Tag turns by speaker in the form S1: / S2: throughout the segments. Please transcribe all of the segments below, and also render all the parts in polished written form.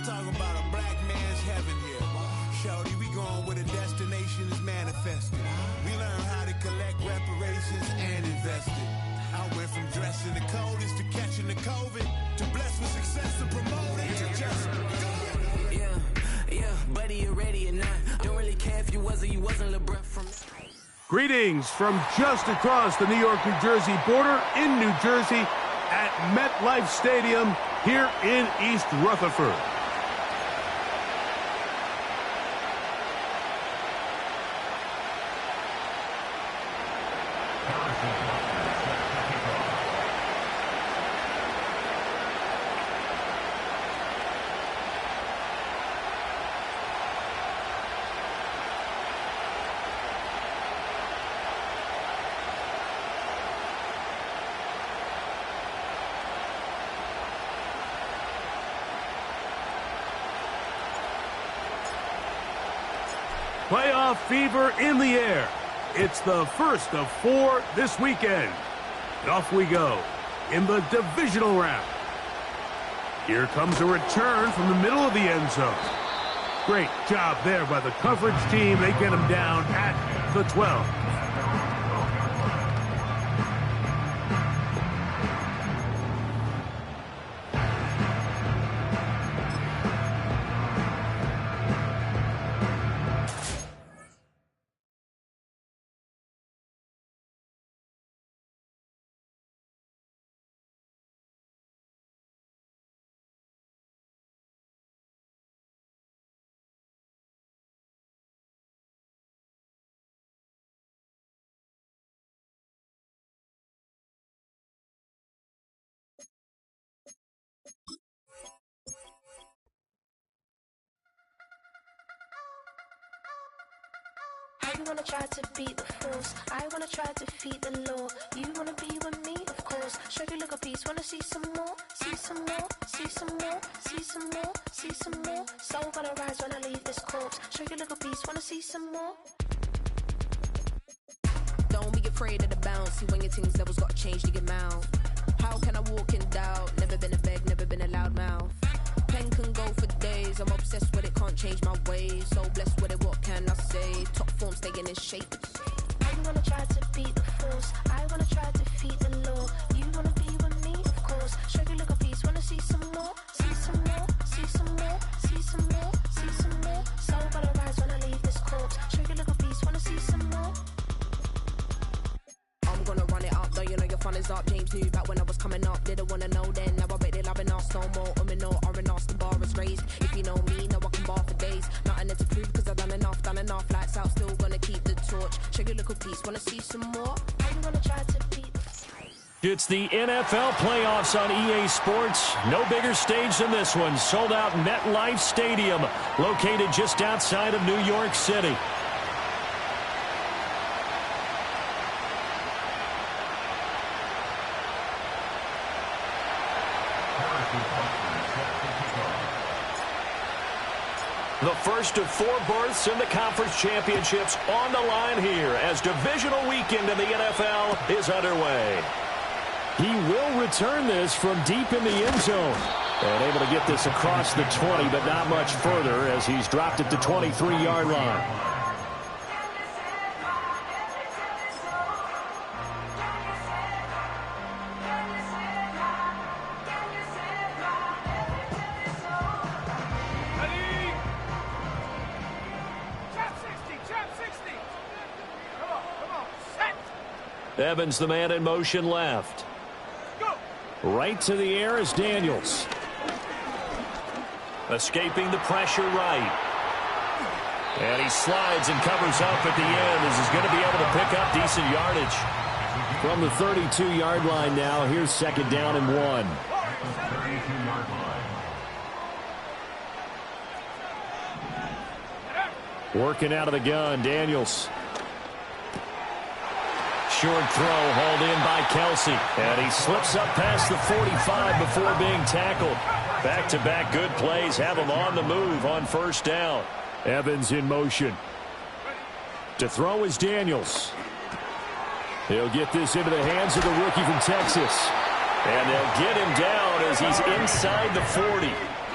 S1: I'm talking about a black man's heaven here. Shawty, we going where the destination is manifested. We learn how to collect reparations and invest it. I went from dressing the coldest to catching the COVID, to blessed with success and promoted to just go.
S2: Yeah, buddy, you ready or not? Don't really care if you was or you wasn't LeBron from...
S3: Greetings from just across the New York-New Jersey border in New Jersey at MetLife Stadium here in East Rutherford. Playoff fever in the air. It's the first of 4 this weekend. And off we go in the divisional round. Here comes a return from the middle of the end zone. Great job there by the coverage team. They get him down at the 12.
S4: You wanna try to beat the force, I wanna try to defeat the law. You wanna be with me, of course. Show you look a piece, wanna see some more, see some more, see some more, see some more, see some more. Soul gonna rise when I leave this corpse. Show you look a piece, wanna see some more.
S5: Don't be afraid of the bounce. See when your things levels gotta change to get mouth. How can I walk in doubt? Never been a beg, never been a loud mouth. Pen can go for days. I'm obsessed with it, can't change my ways. So blessed with it, what can I say? Top form staying in shape.
S4: You wanna try to beat the force, I wanna try to defeat the law. You wanna be with me, of course. Show you look a piece, wanna see some more, see some more, see some more, see some more, see some more. Soul gonna rise when I leave this corpse. Show you look a piece, wanna see some more.
S5: I'm gonna run it up, though you know your fun is up. James knew back when I was coming up, didn't wanna know then. Now I bet they're loving us no more. No, R&R's the bar is raised. If you know me, know I can bar for days. Nothing there to prove, cause I've done enough. Lights out, still gonna keep the torch. Show you a little piece, wanna see some more?
S4: You wanna try to beat.
S6: It's the NFL playoffs on EA Sports. No bigger stage than this one. Sold out MetLife Stadium, located just outside of New York City. The first of 4 berths in the conference championships on the line here as divisional weekend in the NFL is underway. He will return this from deep in the end zone. And able to get this across the 20, but not much further as he's dropped it to 23-yard line. Evans, the man in motion left. Right to the air is Daniels. Escaping the pressure right. And he slides and covers up at the end as he's going to be able to pick up decent yardage. From the 32-yard line now, here's 2nd down and 1. Working out of the gun, Daniels. Short throw hauled in by Kelsey. And he slips up past the 45 before being tackled. Back-to-back good plays have him on the move on 1st down. Evans in motion. To throw is Daniels. He'll get this into the hands of the rookie from Texas. And they'll get him down as he's inside the 40.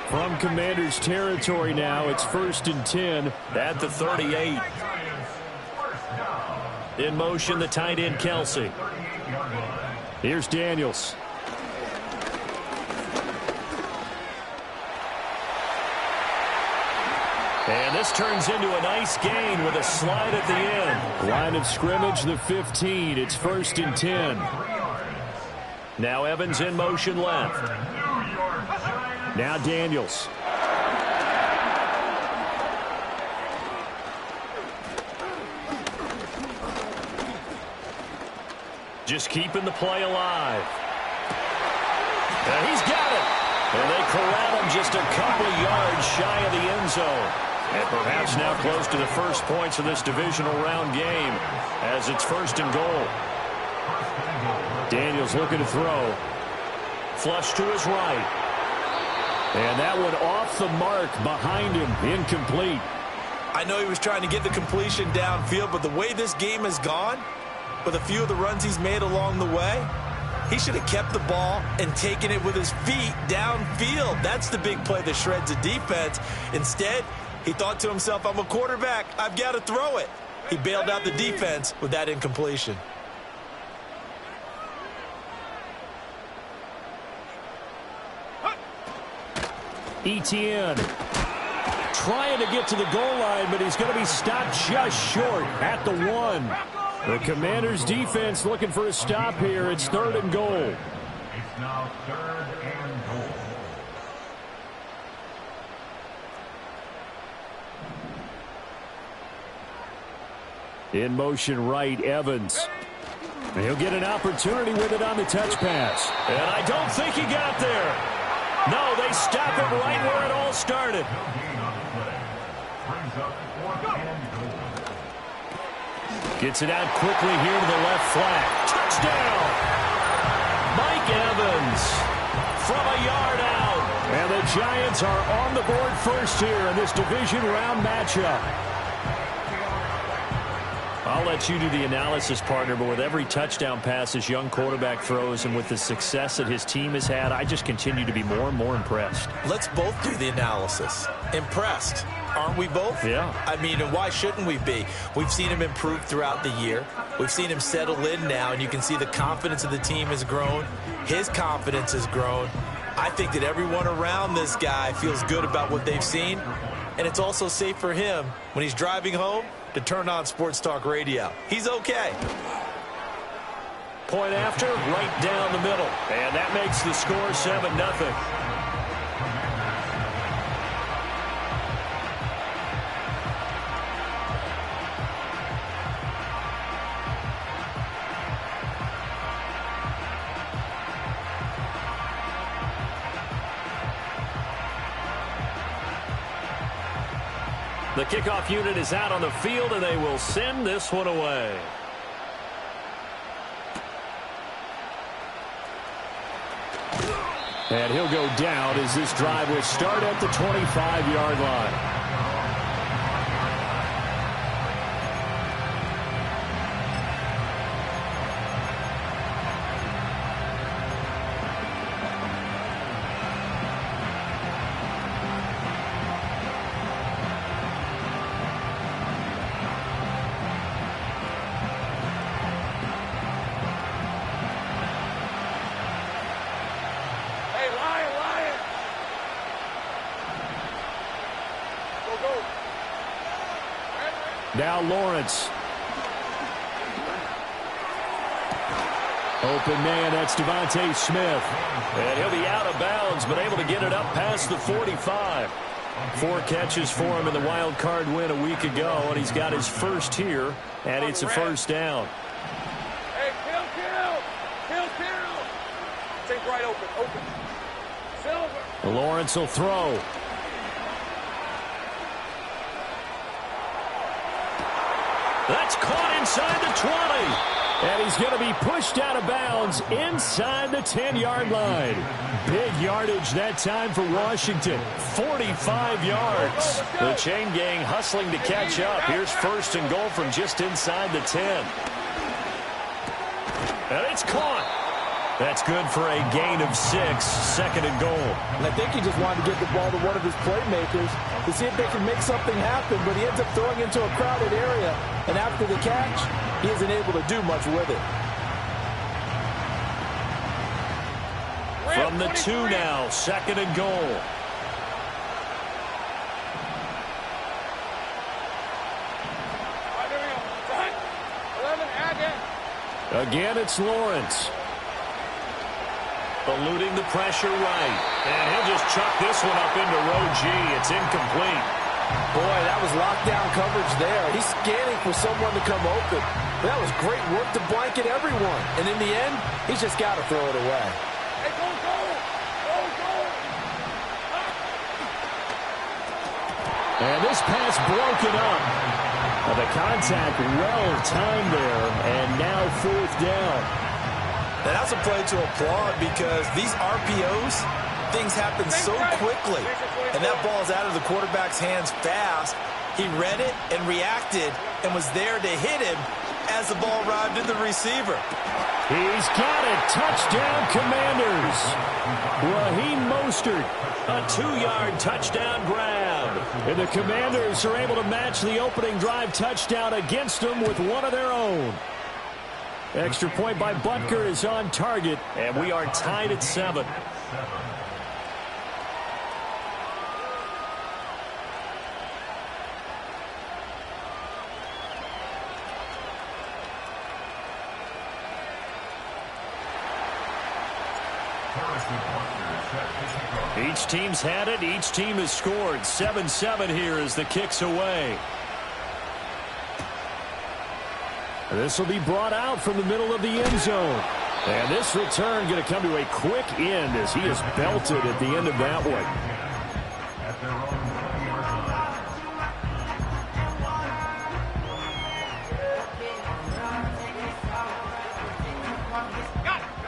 S6: From Commanders territory now, it's 1st and 10 at the 38. In motion, the tight end, Kelsey. Here's Daniels. And this turns into a nice gain with a slide at the end. Line of scrimmage, the 15. It's 1st and 10. Now Evans in motion left. Now Daniels. Just keeping the play alive. And he's got it. And they corral him just a couple yards shy of the end zone. And perhaps now close to the first points of this divisional round game as it's 1st and goal. Daniels looking to throw. Flush to his right. And that one off the mark behind him. Incomplete.
S7: I know he was trying to get the completion downfield, but the way this game has gone, with a few of the runs he's made along the way, he should have kept the ball and taken it with his feet downfield. That's the big play that shreds the defense. Instead, he thought to himself, I'm a quarterback. I've got to throw it. He bailed out the defense with that incompletion.
S6: Etienne trying to get to the goal line, but he's going to be stopped just short at the 1. The Commanders' defense looking for a stop here. It's 3rd and goal.
S8: It's now 3rd and goal.
S6: In motion right, Evans. And he'll get an opportunity with it on the touch pass. And I don't think he got there. No, they stop him right where it all started. Gets it out quickly here to the left flat. Touchdown! Mike Evans from a yard out. And the Giants are on the board first here in this division round matchup. I'll let you do the analysis, partner, but with every touchdown pass this young quarterback throws and with the success that his team has had, I just continue to be more and more impressed.
S7: Let's both do the analysis. Impressed. Aren't we both?
S6: Yeah.
S7: I mean, and why shouldn't we be? We've seen him improve throughout the year. We've seen him settle in now, and you can see the confidence of the team has grown. His confidence has grown. I think that everyone around this guy feels good about what they've seen, and it's also safe for him when he's driving home to turn on Sports Talk Radio. He's okay.
S6: Point after, right down the middle. And that makes the score 7-0. The kickoff unit is out on the field, and they will send this one away. And he'll go down as this drive will start at the 25-yard line. Now Lawrence. Open man, that's Devontae Smith. And he'll be out of bounds, but able to get it up past the 45. 4 catches for him in the wild card win a week ago, and he's got his first here, and it's a first down.
S9: Hey, kill. Take right, open. Silver.
S6: Lawrence will throw. That's caught inside the 20. And he's going to be pushed out of bounds inside the 10-yard line. Big yardage that time for Washington. 45 yards. The chain gang hustling to catch up. Here's 1st and goal from just inside the 10. And it's caught. That's good for a gain of 6, 2nd and goal.
S7: And I think he just wanted to get the ball to one of his playmakers to see if they can make something happen, but he ends up throwing into a crowded area, and after the catch, he isn't able to do much with it.
S6: From the 2 now, 2nd and goal. Again, it's Lawrence. Eluding the pressure right. And he'll just chuck this one up into row G. It's incomplete.
S7: Boy, that was lockdown coverage there. He's scanning for someone to come open. That was great work to blanket everyone. And in the end, he's just got to throw it away.
S9: Hey, go, go! Go, go!
S6: And this pass broken up. The contact well timed there. And now 4th down.
S7: And that's a play to applaud because these RPOs, things happen so quickly. And that ball's out of the quarterback's hands fast. He read it and reacted and was there to hit him as the ball arrived in the receiver.
S6: He's got it. Touchdown, Commanders. Raheem Mostert, a 2-yard touchdown grab. And the Commanders are able to match the opening drive touchdown against them with one of their own. Extra point by Butker is on target, and we are tied at 7. Each team's had it. Each team has scored. 7-7 here as the kick's away. This will be brought out from the middle of the end zone. And this return going to come to a quick end as he is belted at the end of that one.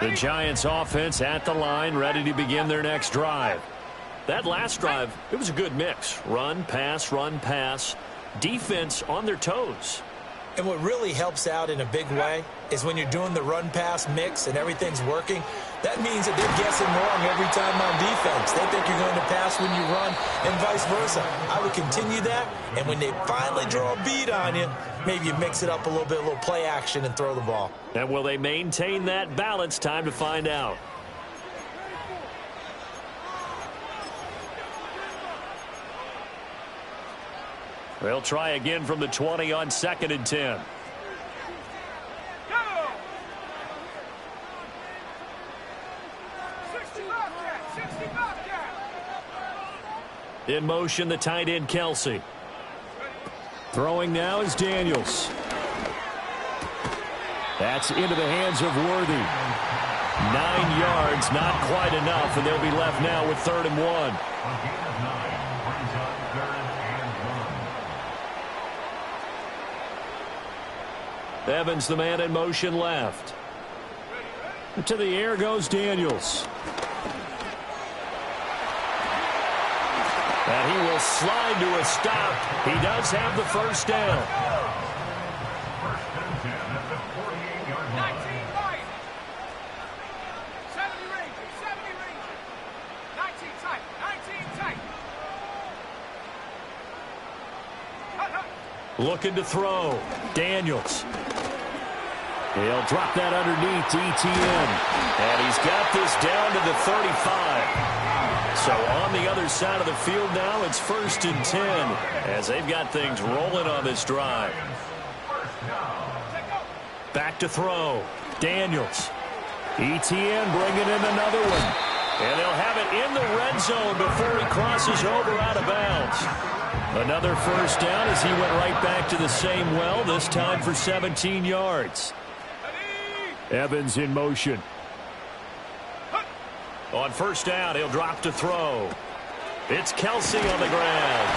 S6: The Giants offense at the line, ready to begin their next drive. That last drive, it was a good mix. Run, pass, defense on their toes.
S7: And what really helps out in a big way is when you're doing the run-pass mix and everything's working, that means that they're guessing wrong every time on defense. They think you're going to pass when you run and vice versa. I would continue that, and when they finally draw a beat on you, maybe you mix it up a little bit, a little play action, and throw the ball.
S6: And will they maintain that balance? Time to find out. They'll try again from the 20 on 2nd and 10. In motion, the tight end, Kelsey. Throwing now is Daniels. That's into the hands of Worthy. 9 yards, not quite enough, and they'll be left now with 3rd and 1. Evans, the man in motion left. To the air goes Daniels. And he will slide to a stop. He does have the first down. Looking to throw. Daniels. He'll drop that underneath to ETN. And he's got this down to the 35. So on the other side of the field now, it's 1st and 10 as they've got things rolling on this drive. Back to throw. Daniels. ETN bringing in another one. And they'll have it in the red zone before he crosses over out of bounds. Another first down as he went right back to the same well, this time for 17 yards. Evans in motion. On first down, he'll drop to throw. It's Kelsey on the ground.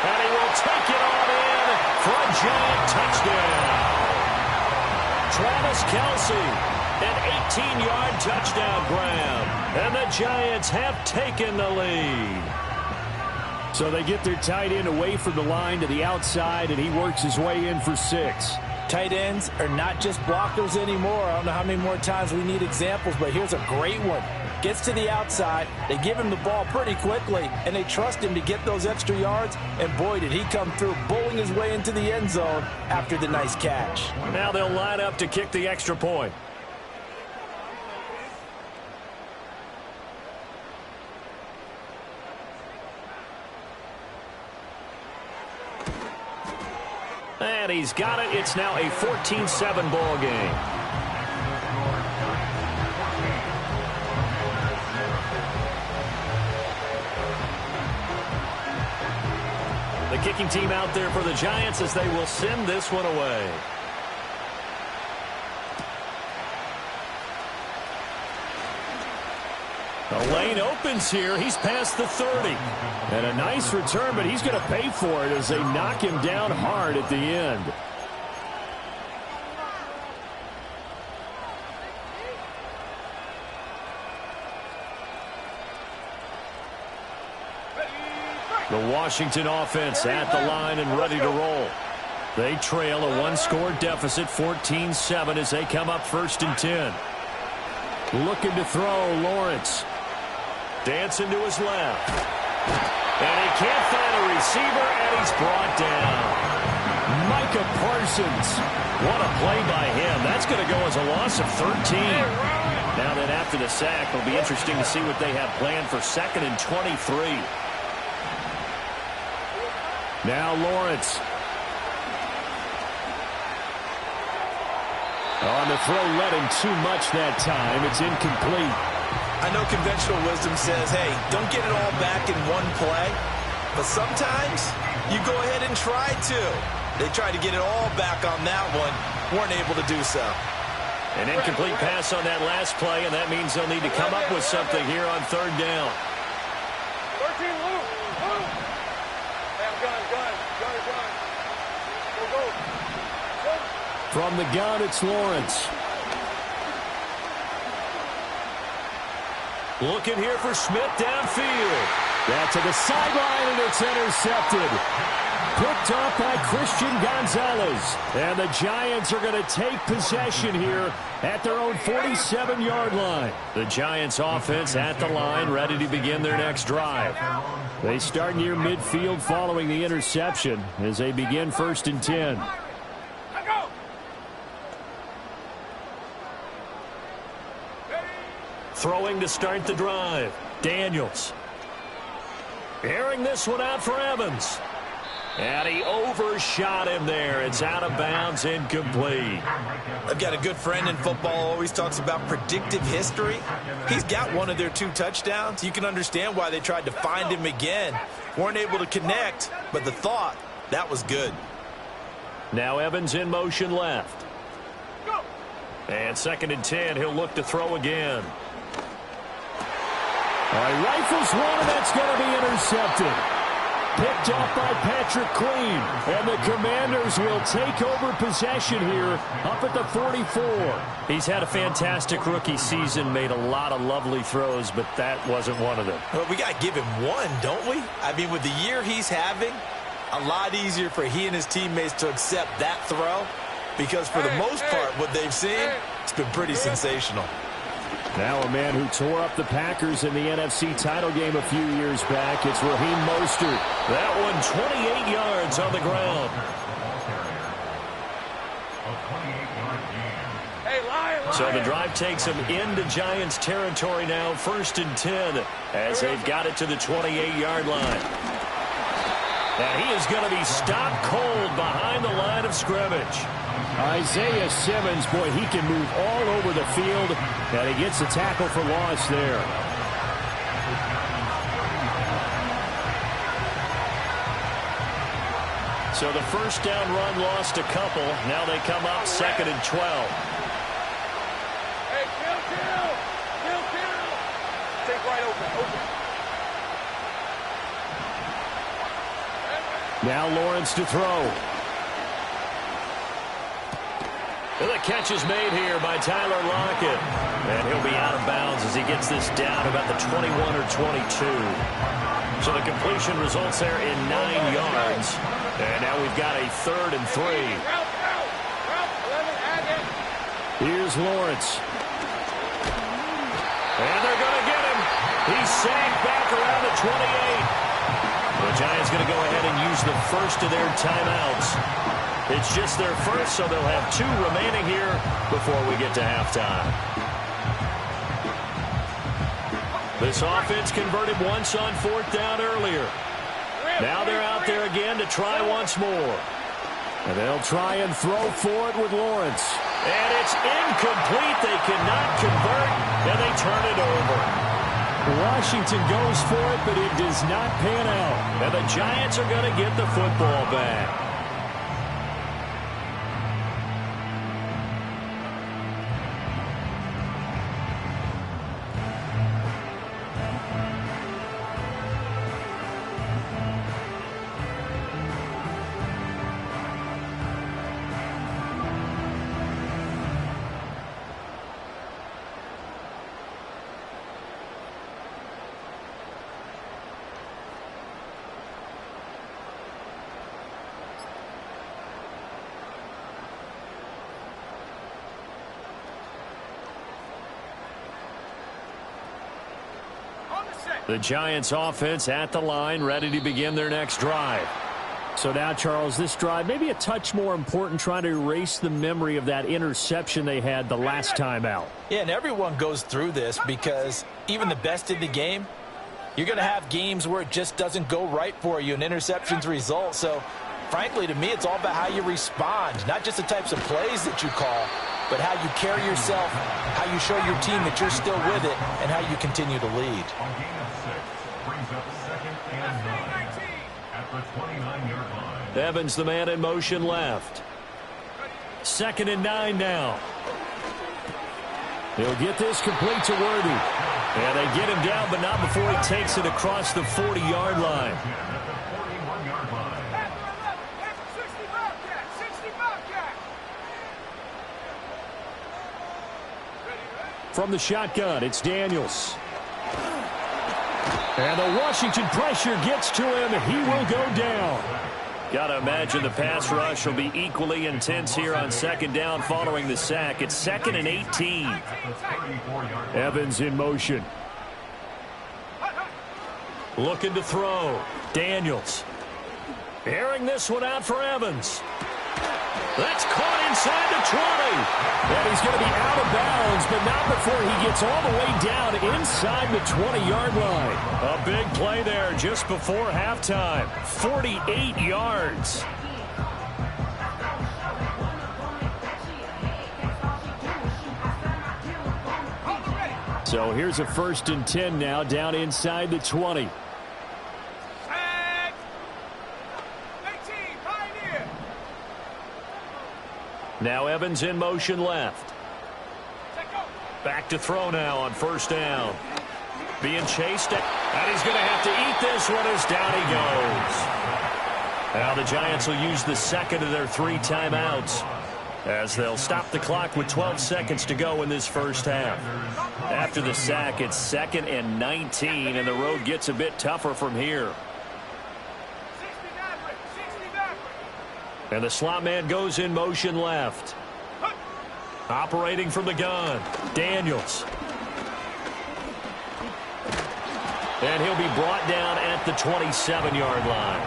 S6: And he will take it on in for a giant touchdown. Travis Kelsey, an 18-yard touchdown grab. And the Giants have taken the lead. So they get their tight end away from the line to the outside, and he works his way in for 6.
S7: Tight ends are not just blockers anymore. I don't know how many more times we need examples, but here's a great one. Gets to the outside, they give him the ball pretty quickly, and they trust him to get those extra yards, and boy, did he come through, bowling his way into the end zone after the nice catch.
S6: Now they'll line up to kick the extra point. And he's got it. It's now a 14-7 ball game. The kicking team out there for the Giants as they will send this one away. The lane opens here. He's past the 30. And a nice return, but he's going to pay for it as they knock him down hard at the end. The Washington offense at the line and ready to roll. They trail a one-score deficit, 14-7, as they come up 1st and 10. Looking to throw, Lawrence. Dancing to his left. And he can't find a receiver, and he's brought down. Micah Parsons. What a play by him. That's going to go as a loss of 13. Now then, after the sack, it'll be interesting to see what they have planned for 2nd and 23. Now Lawrence. On the throw, led him too much that time. It's incomplete.
S7: I know conventional wisdom says, hey, don't get it all back in one play. But sometimes you go ahead and try to. They tried to get it all back on that one. Weren't able to do so.
S6: An incomplete pass on that last play, and that means they'll need to come up with something here on 3rd down.
S9: 13, Luke. Hey, I'm gun. Go.
S6: From the gun, it's Lawrence. Looking here for Smith downfield. That to the sideline, and it's intercepted. Picked off by Christian Gonzalez. And the Giants are going to take possession here at their own 47-yard line. The Giants offense at the line, ready to begin their next drive. They start near midfield following the interception as they begin 1st and 10. Throwing to start the drive. Daniels. Airing this one out for Evans. And he overshot him there. It's out of bounds, incomplete.
S7: I've got a good friend in football, always talks about predictive history. He's got one of their 2 touchdowns. You can understand why they tried to find him again. Weren't able to connect, but the thought, that was good.
S6: Now Evans in motion left. And 2nd and 10, he'll look to throw again. All right, rifles one, and that's going to be intercepted. Picked off by Patrick Queen. And the Commanders will take over possession here up at the 44. He's had a fantastic rookie season, made a lot of lovely throws, but that wasn't one of them.
S7: Well, we got to give him one, don't we? I mean, with the year he's having, a lot easier for he and his teammates to accept that throw because for the most part, what they've seen, it's been pretty sensational.
S6: Now a man who tore up the Packers in the NFC title game a few years back. It's Raheem Mostert. That one 28 yards on the ground. So the drive takes them into Giants territory now, 1st and 10, as they've got it to the 28-yard line. And he is going to be stopped cold behind the line of scrimmage. Isaiah Simmons, boy, he can move all over the field, and he gets a tackle for loss there. So the 1st down run lost a couple. Now they come up 2nd and 12.
S9: Hey, kill. Take right open.
S6: Now Lawrence to throw. And the catch is made here by Tyler Lockett. And he'll be out of bounds as he gets this down about the 21 or 22. So the completion results there in 9 yards. And now we've got a 3rd and 3. Here's Lawrence. And they're going to get him. He's sacked back around the 28. The Giants going to go ahead and use the first of their timeouts. It's just their first, so they'll have 2 remaining here before we get to halftime. This offense converted once on 4th down earlier. Now they're out there again to try once more. And they'll try and throw for it with Lawrence. And it's incomplete. They cannot convert, and they turn it over. Washington goes for it, but it does not pan out. And the Giants are going to get the football back. The Giants offense at the line, ready to begin their next drive. So now, Charles, this drive maybe a touch more important, trying to erase the memory of that interception they had the last time out.
S7: Yeah, and everyone goes through this because even the best in the game, you're going to have games where it just doesn't go right for you, and interceptions result. So, frankly, to me, it's all about how you respond, not just the types of plays that you call, but how you carry yourself, how you show your team that you're still with it, and how you continue to lead.
S8: On gain of 6, brings up 2nd and 9 at the 29-yard line.
S6: Evans, the man in motion left. 2nd and 9 now. He'll get this complete to Worthy. And they get him down, but not before he takes it across the 40-yard line. From the shotgun, it's Daniels. And the Washington pressure gets to him. He will go down. Got to imagine the pass rush will be equally intense here on 2nd down following the sack. It's 2nd and 18. Evans in motion. Looking to throw. Daniels. Airing this one out for Evans. That's caught inside the 20. And he's going to be out of bounds, but not before he gets all the way down inside the 20-yard line. A big play there just before halftime. 48 yards. So here's a 1st and 10 now down inside the 20. Now Evans in motion left. Back to throw now on 1st down. Being chased, and he's going to have to eat this one as down he goes. Now the Giants will use the 2nd of their 3 timeouts as they'll stop the clock with 12 seconds to go in this first half. After the sack, it's 2nd and 19, and the road gets a bit tougher from here. And the slot man goes in motion left. Operating from the gun, Daniels. And he'll be brought down at the 27-yard line.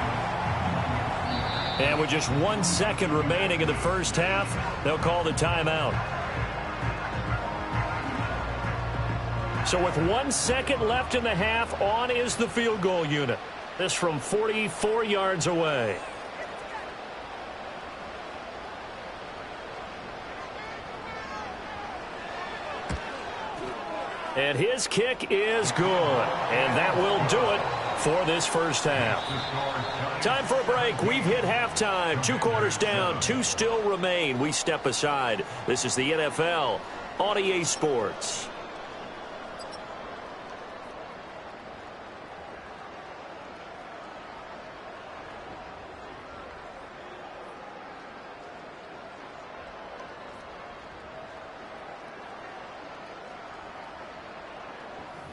S6: And with just 1 second remaining in the first half, they'll call the timeout. So with 1 second left in the half, on is the field goal unit. This from 44 yards away. And his kick is good. And that will do it for this first half. Time for a break. We've hit halftime. 2 quarters down. 2 still remain. We step aside. This is the NFL on EA Sports.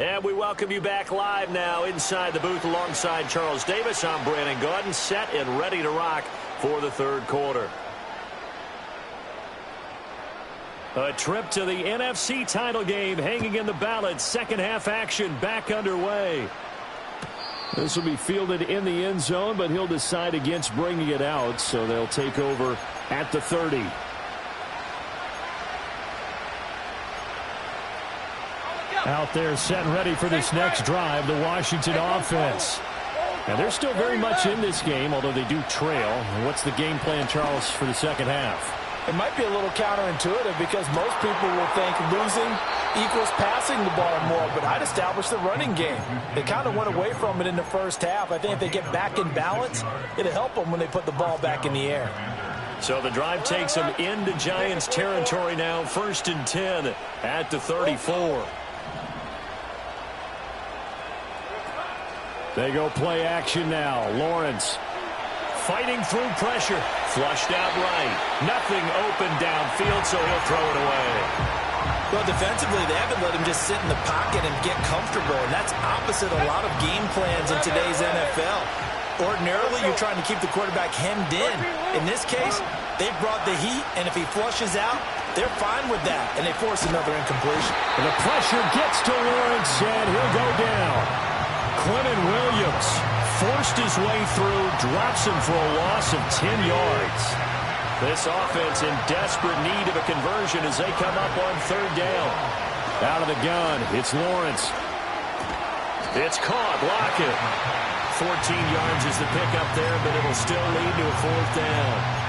S6: And we welcome you back live now inside the booth alongside Charles Davis. I'm Brandon Gaudin, set and ready to rock for the third quarter. A trip to the NFC title game hanging in the balance. Second half action back underway. This will be fielded in the end zone, but he'll decide against bringing it out, so they'll take over at the 30. Out there set and ready for this next drive, the Washington offense. Now, they're still very much in this game, although they do trail. What's the game plan, Charles, for the second half?
S7: It might be a little counterintuitive because most people will think losing equals passing the ball more, but I'd establish the running game. They kind of went away from it in the first half. I think if they get back in balance, it'll help them when they put the ball back in the air.
S6: So the drive takes them into Giants territory now, 1st and 10 at the 34. They go play action now. Lawrence fighting through pressure. Flushed out right. Nothing open downfield, so he'll throw it away.
S7: Well, defensively, they haven't let him just sit in the pocket and get comfortable, and that's opposite a lot of game plans in today's NFL. Ordinarily, you're trying to keep the quarterback hemmed in. In this case, they've brought the heat, and if he flushes out, they're fine with that, and they force another incompletion.
S6: And the pressure gets to Lawrence, and he'll go down. Quentin Williams forced his way through, drops him for a loss of 10 yards. This offense in desperate need of a conversion as they come up on 3rd down. Out of the gun, it's Lawrence. It's caught, Lockett. 14 yards is the pickup there, but it'll still lead to a 4th down.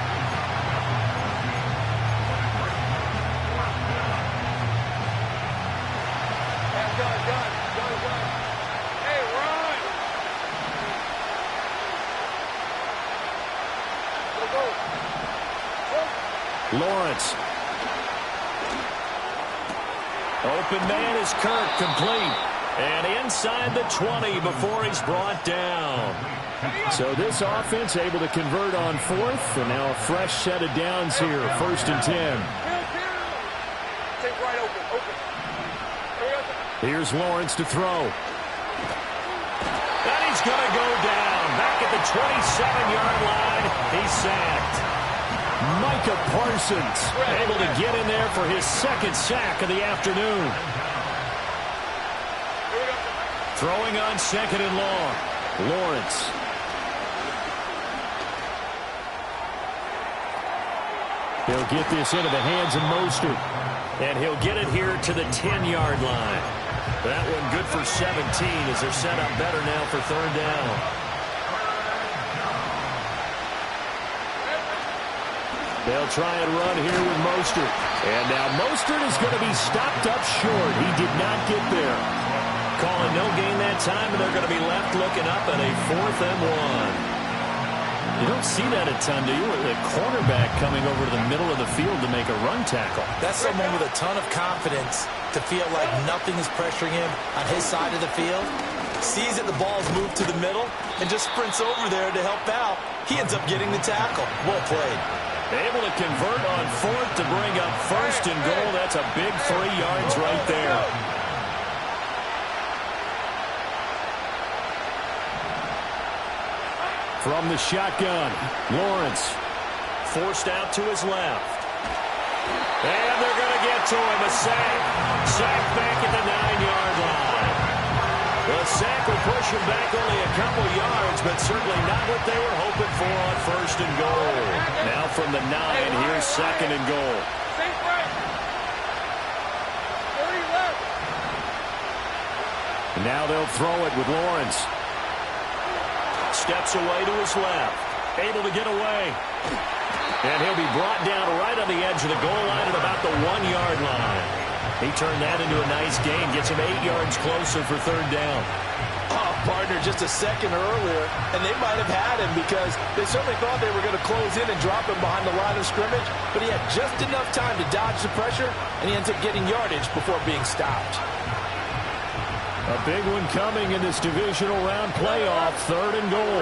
S6: Lawrence. Open man is Kirk, complete. And inside the 20 before he's brought down. So this offense able to convert on 4th, and now a fresh set of downs here, 1st and 10. Here's Lawrence to throw. And he's going to go down. Back at the 27-yard line, he's sacked. Micah Parsons able to get in there for his 2nd sack of the afternoon. Throwing on 2nd and long. Lawrence. He'll get this into the hands of Mostert. And he'll get it here to the 10-yard line. That one good for 17 as they're set up better now for 3rd down. They'll try and run here with Mostert. And now Mostert is going to be stopped up short. He did not get there. Calling no gain that time, and they're going to be left looking up at a 4th and 1. You don't see that a ton, do you? A cornerback coming over to the middle of the field to make a run tackle.
S7: That's someone with a ton of confidence to feel like nothing is pressuring him on his side of the field. Sees that the ball's moved to the middle and just sprints over there to help out. He ends up getting the tackle. Well played.
S6: Able to convert on 4th to bring up 1st and goal. That's a big 3 yards right there. From the shotgun, Lawrence forced out to his left. And they're going to get to him. A sack. Sack back at the 9-yard line. The sack will push him back only a couple yards, but certainly not what they were hoping for on 1st and goal. Now from the 9, here's 2nd and goal. Now they'll throw it with Lawrence. Steps away to his left. Able to get away. And he'll be brought down right on the edge of the goal line at about the 1-yard line. He turned that into a nice gain. Gets him 8 yards closer for 3rd down.
S7: Oh, partner, just a second earlier, and they might have had him because they certainly thought they were going to close in and drop him behind the line of scrimmage, but he had just enough time to dodge the pressure, and he ends up getting yardage before being stopped.
S6: A big one coming in this divisional round playoff, 3rd and goal.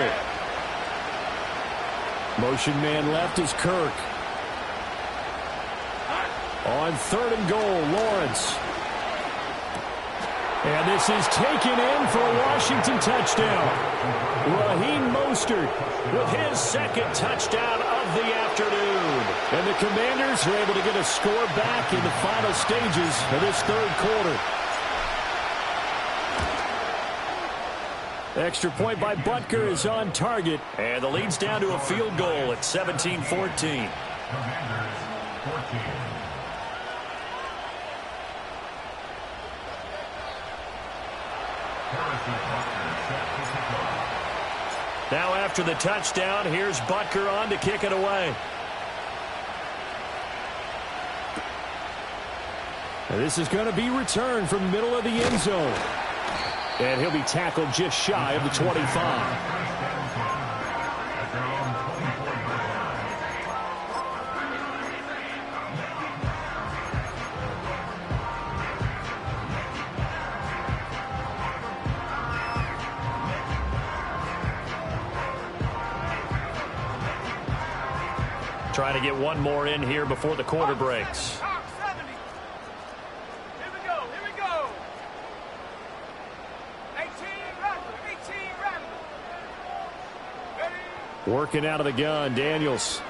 S6: Motion man left is Kirk. On 3rd and goal, Lawrence. And this is taken in for a Washington touchdown. Raheem Mostert with his second touchdown of the afternoon. And the Commanders are able to get a score back in the final stages of this third quarter. Extra point by Butker is on target. And the lead's down to a field goal at 17-14.
S8: Commanders 14.
S6: Now after the touchdown, here's Butker on to kick it away. And this is going to be returned from the middle of the end zone. And he'll be tackled just shy of the 25. Trying to get one more in here before the quarter breaks.
S9: 70. Here we go. 18 rapid. Ready?
S6: Working out of the gun, Daniels.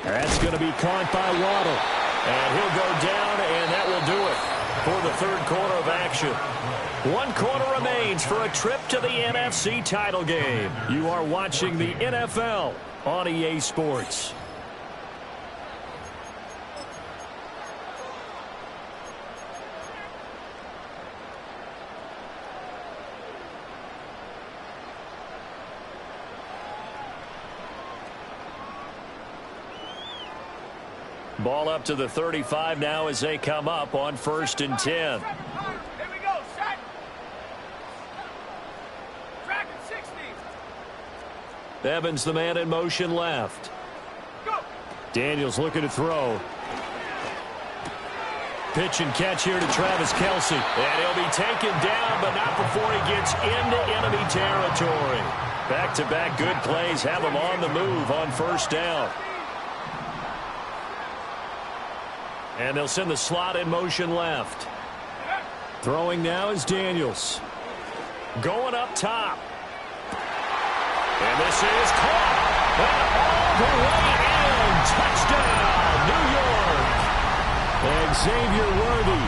S6: That's going to be caught by Waddle. And he'll go down, and that will do it for the third quarter of action. 1 quarter remains for a trip to the NFC title game. You are watching the NFL on EA Sports. Ball up to the 35 now as they come up on 1st and 10.
S9: Here we go. Set. Track at 60.
S6: Evans, the man in motion left.
S9: Go.
S6: Daniels looking to throw. Pitch and catch here to Travis Kelce. And he'll be taken down, but not before he gets into enemy territory. Back-to-back good plays have him on the move on 1st down. And they'll send the slot in motion left. Throwing now is Daniels. Going up top. And this is caught. And Xavier Worthy,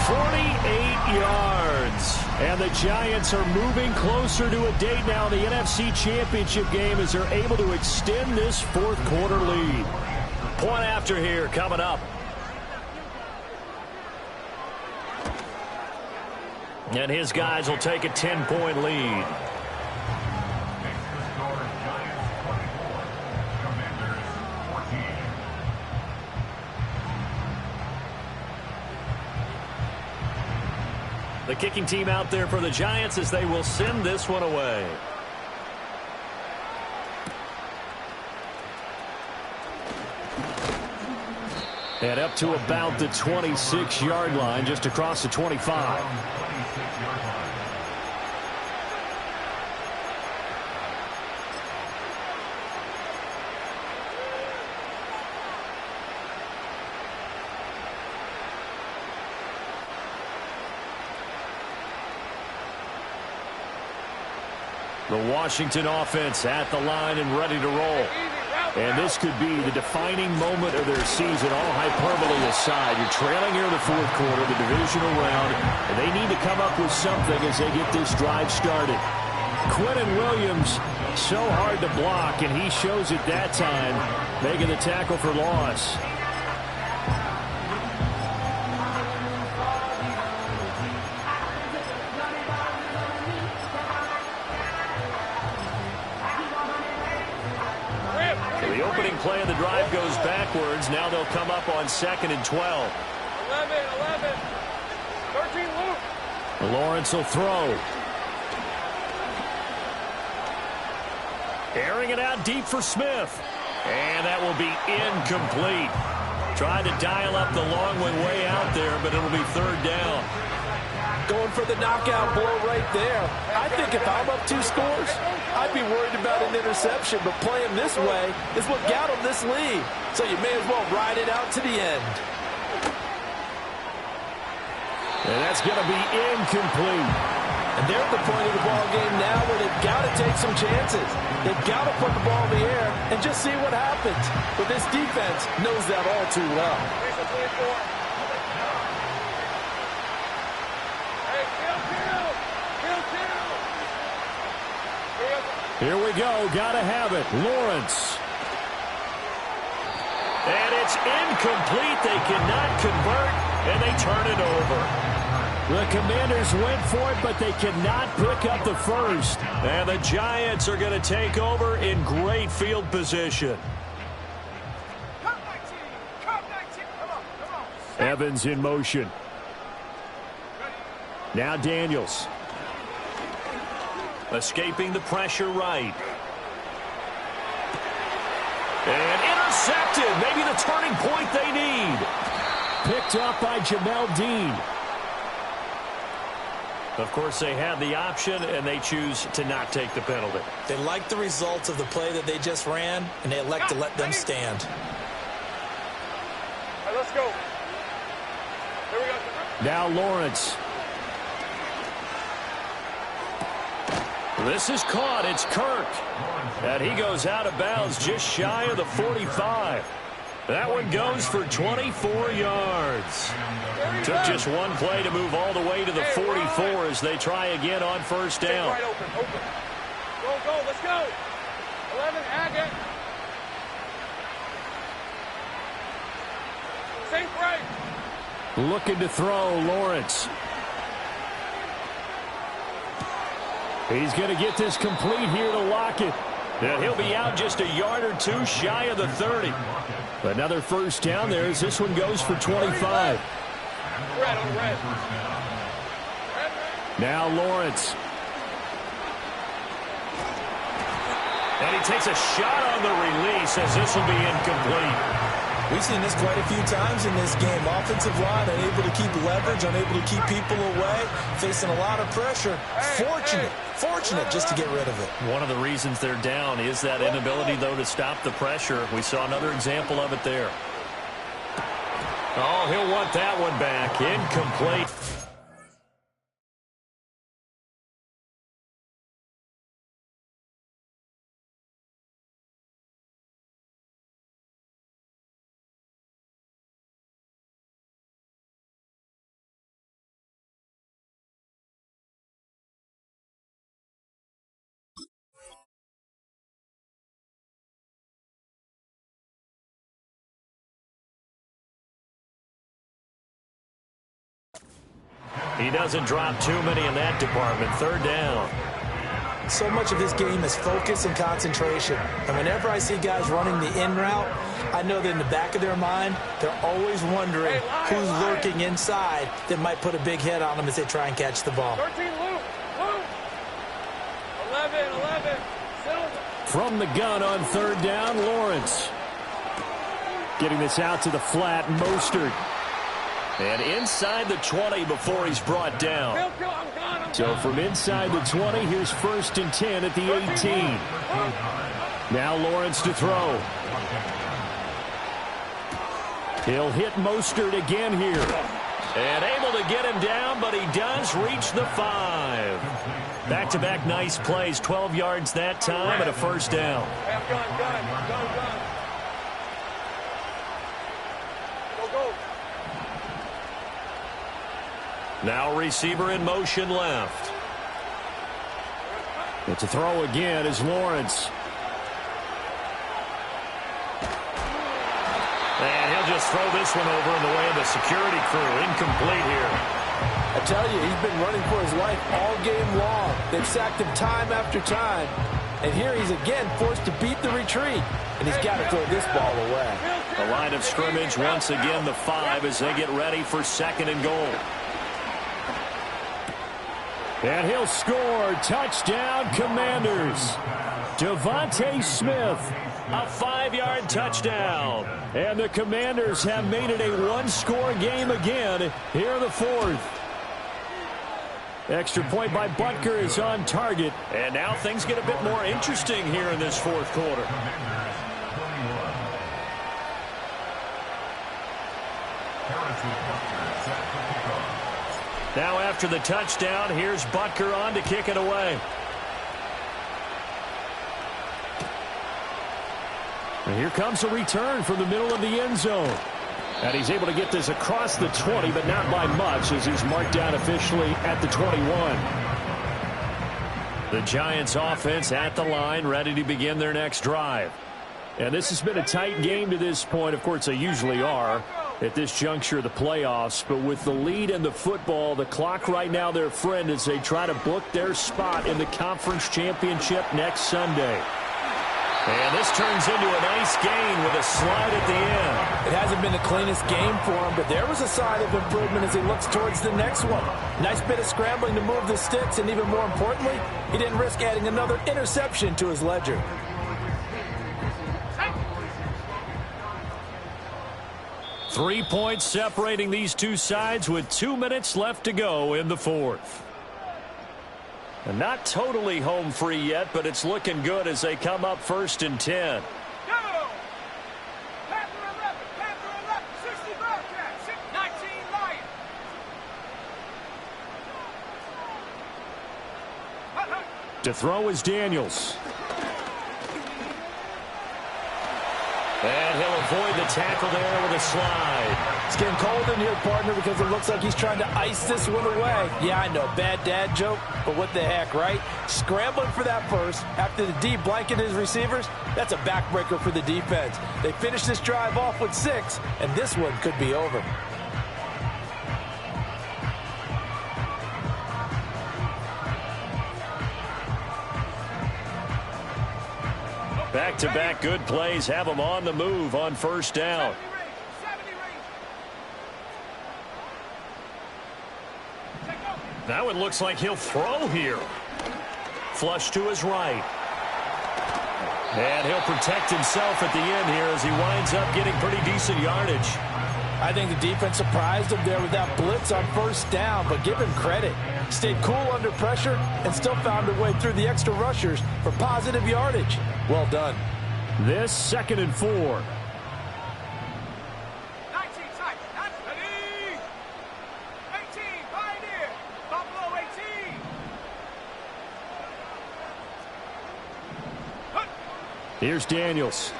S6: 48 yards. And the Giants are moving closer to a date now in the NFC Championship game as they're able to extend this fourth quarter lead. Point after here coming up. And his guys will take a 10-point lead. The kicking team out there for the Giants as they will send this one away. And up to about the 26-yard line, just across the 25. The Washington offense at the line and ready to roll. And this could be the defining moment of their season, all hyperbole aside. You're trailing here in the fourth quarter, the divisional round, and they need to come up with something as they get this drive started. Quentin Williams, so hard to block, and he shows it that time, making the tackle for loss. The opening play of the drive goes backwards. Now they'll come up on 2nd and 12.
S9: 11. 13 Luke.
S6: Lawrence will throw. Airing it out deep for Smith. And that will be incomplete. Tried to dial up the long one way out there, but it'll be 3rd down.
S7: Going for the knockout blow right there. I think if I'm up 2 scores, I'd be worried about an interception, but playing this way is what got him this lead. So you may as well ride it out to the end.
S6: And that's going to be incomplete.
S7: And they're at the point of the ball game now where they've got to take some chances. They've got to put the ball in the air and just see what happens. But this defense knows that all too well.
S6: Here we go. Got to have it. Lawrence. And it's incomplete. They cannot convert, and they turn it over. The Commanders went for it, but they cannot pick up the first. And the Giants are going to take over in great field position. Evans in motion. Now Daniels. Escaping the pressure right. And intercepted. Maybe the turning point they need. Picked up by Jamel Dean. Of course, they had the option, and they choose to not take the penalty.
S7: They like the results of the play that they just ran, and they elect to let them stand.
S9: All right, let's go. Here we go.
S6: Now Lawrence. This is caught. It's Kirk. And he goes out of bounds just shy of the 45. That one goes for 24 yards. Took just one play to move all the way to the 44 as they try again on first down.
S9: Right open. Go, let's go. 11, Hackett. Safe right.
S6: Looking to throw, Lawrence. He's going to get this complete here to Lockett. And he'll be out just a yard or two shy of the 30. Another first down there as this one goes for 25.
S9: Red.
S6: Now Lawrence. And he takes a shot on the release as this will be incomplete.
S7: We've seen this quite a few times in this game. Offensive line unable to keep leverage, unable to keep people away, facing a lot of pressure. Fortunate just to get rid of it.
S6: One of the reasons they're down is that inability, though, to stop the pressure. We saw another example of it there. Oh, he'll want that one back. Incomplete. He doesn't drop too many in that department. Third down.
S7: So much of this game is focus and concentration. And whenever I see guys running the in route, I know that in the back of their mind, they're always wondering who's lurking inside that might put a big hit on them as they try and catch the ball.
S9: 13, Luke. 11. Silver.
S6: From the gun on third down, Lawrence. Getting this out to the flat, Mostert. And inside the 20 before he's brought down. So from inside the 20, here's 1st and 10 at the 18. Now Lawrence to throw. He'll hit Mostert again here. And able to get him down, but he does reach the 5. Back-to-back nice plays, 12 yards that time and a first down.
S9: Gun. Go.
S6: Now receiver in motion left. It's a throw again as Lawrence. And he'll just throw this one over in the way of the security crew. Incomplete here.
S7: I tell you, he's been running for his life all game long. They've sacked him time after time. And here he's again forced to beat the retreat. And he's got to throw this ball away.
S6: The line of scrimmage once again the 5 as they get ready for 2nd and goal. And he'll score. Touchdown, Commanders. Devontae Smith, a 5-yard touchdown. And the Commanders have made it a one-score game again here in the 4th. Extra point by Butker is on target. And now things get a bit more interesting here in this 4th quarter. Now after the touchdown, here's Butker on to kick it away. And here comes a return from the middle of the end zone. And he's able to get this across the 20, but not by much, as he's marked down officially at the 21. The Giants offense at the line, ready to begin their next drive. And this has been a tight game to this point. Of course, they usually are at this juncture of the playoffs. But with the lead and the football, the clock right now their friend as they try to book their spot in the conference championship next Sunday. And this turns into a nice gain with a slide at the end.
S7: It hasn't been the cleanest game for him, but there was a sign of improvement as he looks towards the next one. Nice bit of scrambling to move the sticks, and even more importantly, he didn't risk adding another interception to his ledger.
S6: Three points separating these two sides with 2 minutes left to go in the fourth. And not totally home free yet, but it's looking good as they come up 1st and 10. To throw is Daniels. And he'll avoid the tackle there with a slide.
S7: It's getting cold in here, partner, because it looks like he's trying to ice this one away. Yeah, I know, bad dad joke, but what the heck, right? Scrambling for that first after the D blanketed his receivers, that's a backbreaker for the defense. They finished this drive off with 6, and this one could be over.
S6: Back-to-back good plays have them on the move on 1st down. Now it looks like he'll throw here. Flush to his right. And he'll protect himself at the end here as he winds up getting pretty decent yardage.
S7: I think the defense surprised him there with that blitz on 1st down, but give him credit. Stayed cool under pressure and still found a way through the extra rushers for positive yardage. Well done.
S6: This 2nd and 4.
S9: 19 tight. That's ready. 18, Pioneer. Buffalo 18.
S6: Here's Daniels.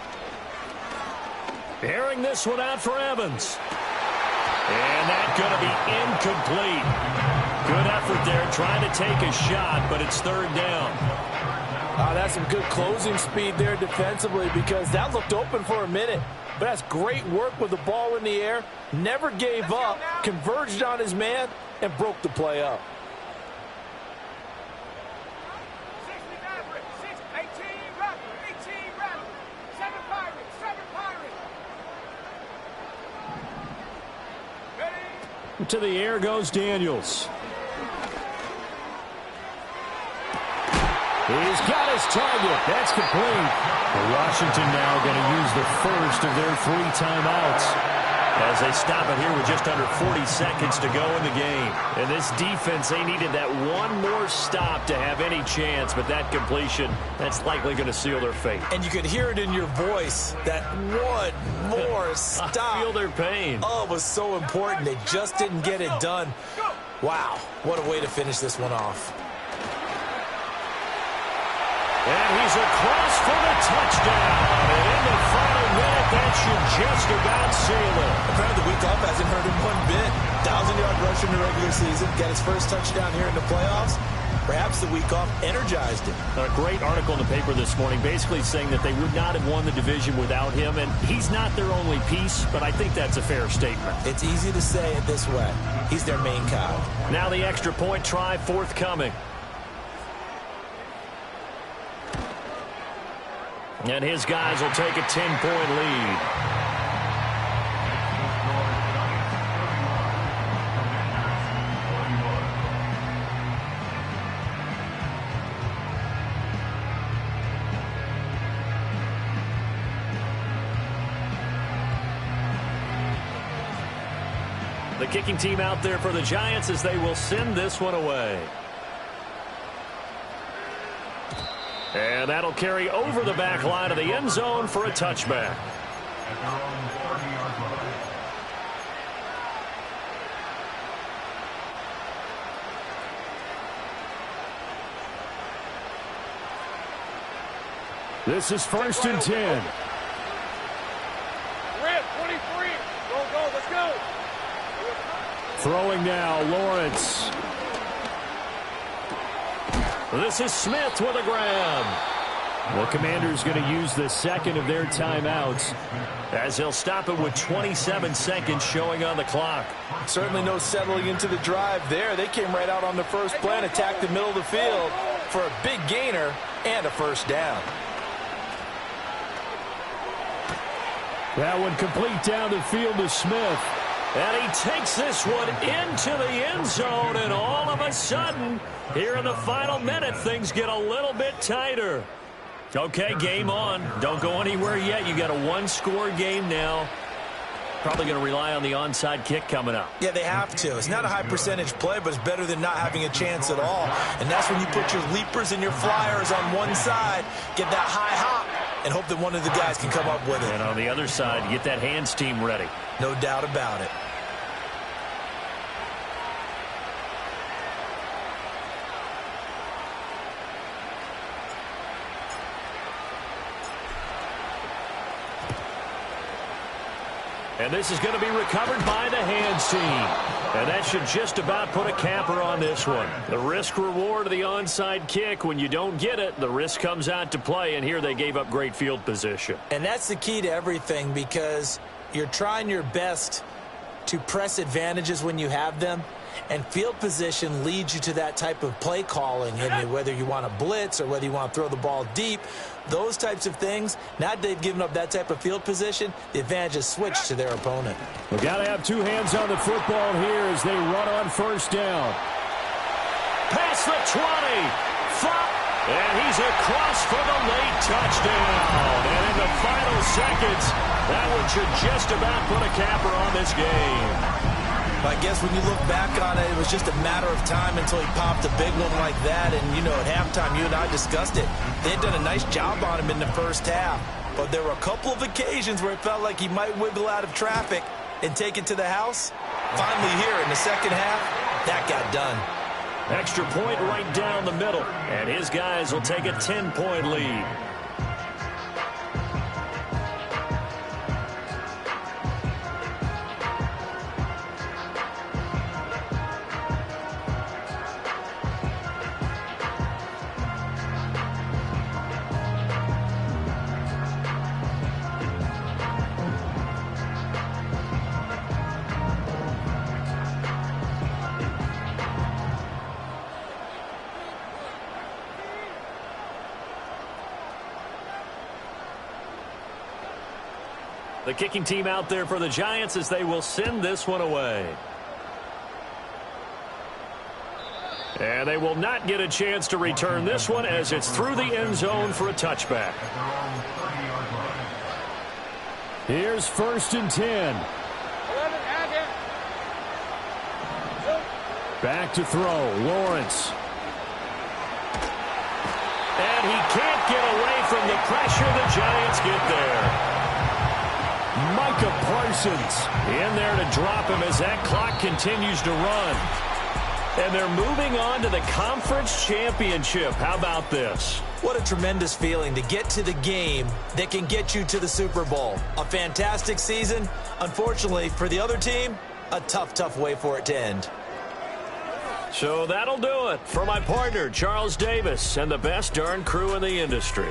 S6: Airing this one out for Evans. And that's going to be incomplete. Good effort there trying to take a shot, but it's 3rd down.
S7: That's some good closing speed there defensively because that looked open for a minute. But that's great work with the ball in the air. Never gave up, converged on his man, and broke the play up.
S9: 18 Raptor, 18 Raptor, 7 Pirates, 7 Pirates. Ready?
S6: To the air goes Daniels. He's got his target. That's complete. Washington now going to use the first of their 3 timeouts as they stop it here with just under 40 seconds to go in the game. And this defense, they needed that one more stop to have any chance, but that completion, that's likely going to seal their fate.
S7: And you could hear it in your voice, that one more stop.
S6: I feel their pain.
S7: Oh, it was so important. They just didn't get it done. Wow, what a way to finish this one off.
S6: And he's across for the touchdown. And in the final minute, that should just about seal it.
S7: Apparently the week off hasn't hurt him one bit. 1,000-yard rush in the regular season. Got his first touchdown here in the playoffs. Perhaps the week off energized him.
S6: A great article in the paper this morning basically saying that they would not have won the division without him. And he's not their only piece, but I think that's a fair statement.
S7: It's easy to say it this way. He's their main cog.
S6: Now the extra point try forthcoming. And his guys will take a 10-point lead. The kicking team out there for the Giants as they will send this one away. And that'll carry over the back line of the end zone for a touchback. This is 1st and 10.
S9: Red, 23. Go, let's go.
S6: Throwing now, Lawrence. This is Smith with a grab. The Commanders going to use the second of their timeouts as they'll stop it with 27 seconds showing on the clock.
S7: Certainly no settling into the drive there. They came right out on the first play and attacked the middle of the field for a big gainer and a first down.
S6: That one complete down the field to Smith. And he takes this one into the end zone, and all of a sudden, here in the final minute, things get a little bit tighter. Okay, game on. Don't go anywhere yet. You got a one-score game now. Probably going to rely on the onside kick coming up.
S7: Yeah, they have to. It's not a high-percentage play, but it's better than not having a chance at all. And that's when you put your leapers and your flyers on one side, get that high hop, and hope that one of the guys can come up with it.
S6: And on the other side, get that hands team ready.
S7: No doubt about it.
S6: And this is going to be recovered by the hands team. And that should just about put a capper on this one. The risk-reward of the onside kick, when you don't get it, the risk comes out to play, and here they gave up great field position.
S7: And that's the key to everything, because you're trying your best to press advantages when you have them, and field position leads you to that type of play calling. And whether you want to blitz or whether you want to throw the ball deep, those types of things, now that they've given up that type of field position, the advantage is switched to their opponent.
S6: We've got to have two hands on the football here as they run on first down. Past the 20. And he's across for the late touchdown. And in the final seconds, that one should just about put a capper on this game.
S7: I guess when you look back on it, it was just a matter of time until he popped a big one like that. And, you know, at halftime, you and I discussed it. They had done a nice job on him in the first half. But there were a couple of occasions where it felt like he might wiggle out of traffic and take it to the house. Finally here in the second half, that got done.
S6: Extra point right down the middle. And his guys will take a 10-point lead. The kicking team out there for the Giants as they will send this one away. And they will not get a chance to return this one as it's through the end zone for a touchback. Here's 1st and 10.
S9: 11, Agate.
S6: Back to throw. Lawrence. And he can't get away from the pressure. The Giants get there. Micah Parsons in there to drop him as that clock continues to run. And they're moving on to the conference championship. How about this?
S7: What a tremendous feeling to get to the game that can get you to the Super Bowl. A fantastic season. Unfortunately, for the other team, a tough way for it to end.
S6: So that'll do it for my partner, Charles Davis, and the best darn crew in the industry.